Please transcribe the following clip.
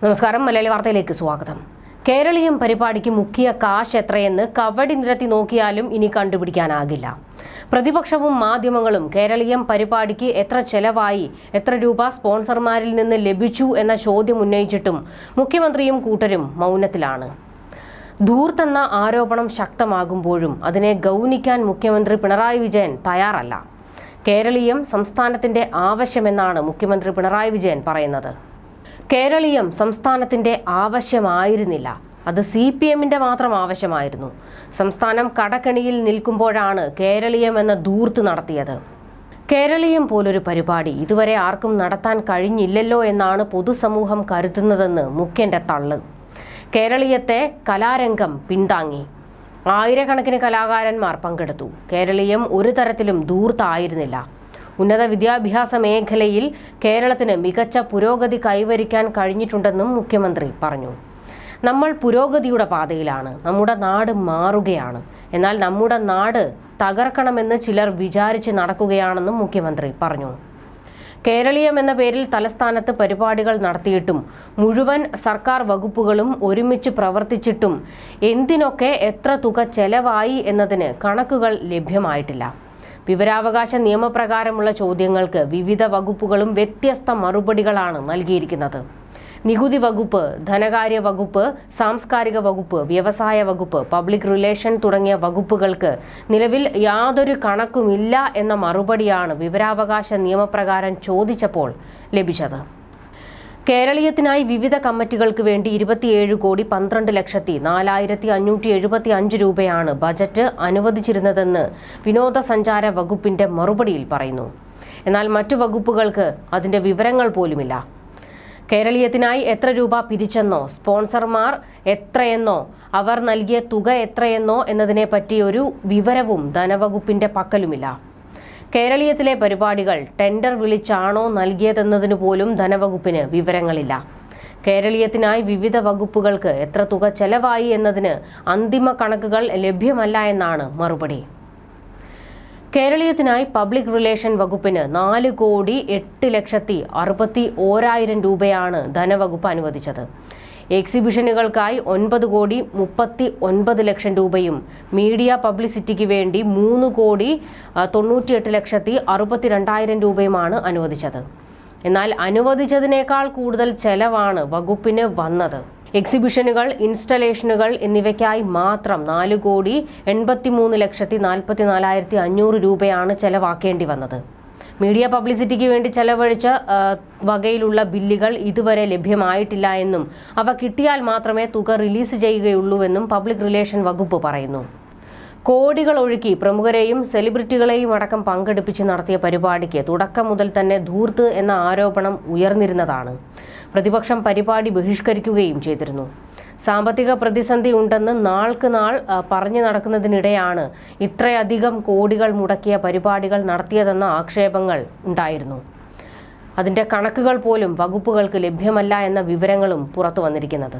നമസ്കാരം, മലയാളി വാർത്തയിലേക്ക് സ്വാഗതം. കേരളീയം പരിപാടിക്ക് മുക്കിയ കാശ് എത്രയെന്ന് കവടി നിരത്തി നോക്കിയാലും ഇനി കണ്ടുപിടിക്കാനാകില്ല. പ്രതിപക്ഷവും മാധ്യമങ്ങളും കേരളീയം പരിപാടിക്ക് എത്ര ചെലവായി, എത്ര രൂപ സ്പോൺസർമാരിൽ നിന്ന് ലഭിച്ചു എന്ന ചോദ്യം ഉന്നയിച്ചിട്ടും മുഖ്യമന്ത്രിയും കൂട്ടരും മൗനത്തിലാണ്. ധൂർത്തെന്ന ആരോപണം ശക്തമാകുമ്പോഴും അതിനെ ഗൗനിക്കാൻ മുഖ്യമന്ത്രി പിണറായി വിജയൻ തയ്യാറല്ല. കേരളീയം സംസ്ഥാനത്തിന്റെ ആവശ്യമെന്നാണ് മുഖ്യമന്ത്രി പിണറായി വിജയൻ പറയുന്നത്. കേരളീയം സംസ്ഥാനത്തിന്റെ ആവശ്യമായിരുന്നില്ല, അത് CPMന്റെ മാത്രം ആവശ്യമായിരുന്നു. സംസ്ഥാനം കടക്കെണിയിൽ നിൽക്കുമ്പോഴാണ് കേരളീയം എന്ന ധൂർത്ത് നടത്തിയത്. കേരളീയം പോലൊരു പരിപാടി ഇതുവരെ ആർക്കും നടത്താൻ കഴിഞ്ഞില്ലല്ലോ എന്നാണ് പൊതുസമൂഹം കരുതുന്നതെന്ന് മുഖ്യന്റെ തള്ള്. കേരളീയത്തെ കലാരംഗം പിന്താങ്ങി. ആയിരക്കണക്കിന് കലാകാരന്മാർ പങ്കെടുത്തു. കേരളീയം ഒരു തരത്തിലും ധൂർത്തായിരുന്നില്ല. ഉന്നത വിദ്യാഭ്യാസ മേഖലയിൽ കേരളത്തിന് മികച്ച പുരോഗതി കൈവരിക്കാൻ കഴിഞ്ഞിട്ടുണ്ടെന്നും മുഖ്യമന്ത്രി പറഞ്ഞു. നമ്മൾ പുരോഗതിയുടെ പാതയിലാണ്, നമ്മുടെ നാട് മാറുകയാണ്. എന്നാൽ നമ്മുടെ നാട് തകർക്കണമെന്ന് ചിലർ വിചാരിച്ച് നടക്കുകയാണെന്നും മുഖ്യമന്ത്രി പറഞ്ഞു. കേരളീയം എന്ന പേരിൽ തലസ്ഥാനത്ത് പരിപാടികൾ നടത്തിയിട്ടും മുഴുവൻ സർക്കാർ വകുപ്പുകളും ഒരുമിച്ച് പ്രവർത്തിച്ചിട്ടും എന്തിനൊക്കെ എത്ര തുക ചെലവായി എന്നതിന് കണക്കുകൾ ലഭ്യമായിട്ടില്ല. വിവരാവകാശ നിയമപ്രകാരമുള്ള ചോദ്യങ്ങൾക്ക് വിവിധ വകുപ്പുകളും വ്യത്യസ്ത മറുപടികളാണ് നൽകിയിരിക്കുന്നത്. നികുതി വകുപ്പ്, ധനകാര്യ വകുപ്പ്, സാംസ്കാരിക വകുപ്പ്, വ്യവസായ വകുപ്പ്, പബ്ലിക് റിലേഷൻ തുടങ്ങിയ വകുപ്പുകൾക്ക് നിലവിൽ യാതൊരു കണക്കുമില്ല എന്ന മറുപടിയാണ് വിവരാവകാശ നിയമപ്രകാരം ചോദിച്ചപ്പോൾ ലഭിച്ചത്. കേരളീയത്തിനായി വിവിധ കമ്മിറ്റികൾക്ക് വേണ്ടി 27,12,04,575 രൂപയാണ് ബജറ്റ് അനുവദിച്ചിരുന്നതെന്ന് വിനോദസഞ്ചാര വകുപ്പിന്റെ മറുപടിയിൽ പറയുന്നു. എന്നാൽ മറ്റു വകുപ്പുകൾക്ക് അതിന്റെ വിവരങ്ങൾ പോലുമില്ല. കേരളീയത്തിനായി എത്ര രൂപ പിരിച്ചെന്നോ, സ്പോൺസർമാർ എത്രയെന്നോ, അവർ നൽകിയ തുക എത്രയെന്നോ എന്നതിനെപ്പറ്റി ഒരു വിവരവും ധനവകുപ്പിന്റെ പക്കലുമില്ല. കേരളീയത്തിലെ പരിപാടികൾ ടെൻഡർ വിളിച്ചാണോ നൽകിയതെന്നതിന് പോലും ധനവകുപ്പിന് വിവരങ്ങളില്ല. കേരളീയത്തിനായി വിവിധ വകുപ്പുകൾക്ക് എത്ര തുക ചെലവായി എന്നതിന് അന്തിമ കണക്കുകൾ ലഭ്യമല്ല എന്നാണ് മറുപടി. കേരളീയത്തിനായി പബ്ലിക് റിലേഷൻ വകുപ്പിന് 4,08,61,000 രൂപയാണ് ധനവകുപ്പ് അനുവദിച്ചത്. എക്സിബിഷനുകൾക്കായി 9,39,00,000 രൂപയും മീഡിയ പബ്ലിസിറ്റിക്ക് വേണ്ടി 3,98,62,000 രൂപയുമാണ് അനുവദിച്ചത്. എന്നാൽ അനുവദിച്ചതിനേക്കാൾ കൂടുതൽ ചെലവാണ് വകുപ്പിന് വന്നത്. എക്സിബിഷനുകൾ, ഇൻസ്റ്റലേഷനുകൾ എന്നിവയ്ക്കായി മാത്രം 4,83,44,500 രൂപയാണ് ചെലവാക്കേണ്ടി വന്നത്. മീഡിയ പബ്ലിസിറ്റിക്ക് വേണ്ടി ചെലവഴിച്ച വകയിലുള്ള ബില്ലുകൾ ഇതുവരെ ലഭ്യമായിട്ടില്ല എന്നും അവ കിട്ടിയാൽ മാത്രമേ തുക റിലീസ് ചെയ്യുകയുള്ളൂവെന്നും പബ്ലിക് റിലേഷൻ വകുപ്പ് പറയുന്നു. കോടികൾ ഒഴുക്കി പ്രമുഖരെയും സെലിബ്രിറ്റികളെയും അടക്കം പങ്കെടുപ്പിച്ച് നടത്തിയ പരിപാടിക്ക് തുടക്കം മുതൽ തന്നെ ധൂർത്ത് എന്ന ആരോപണം ഉയർന്നിരുന്നതാണ്. പ്രതിപക്ഷം പരിപാടി ബഹിഷ്കരിക്കുകയും ചെയ്തിരുന്നു. സാമ്പത്തിക പ്രതിസന്ധി ഉണ്ടെന്ന് നാൾക്ക് നാൾ പറഞ്ഞു നടക്കുന്നതിനിടെയാണ് ഇത്രയധികം കോടികൾ മുടക്കിയ പരിപാടികൾ നടത്തിയതെന്ന ആക്ഷേപങ്ങൾ ഉണ്ടായിരുന്നു. അതിന്റെ കണക്കുകൾ പോലും വകുപ്പുകൾക്ക് ലഭ്യമല്ല എന്ന വിവരങ്ങളും പുറത്തു വന്നിരിക്കുന്നത്.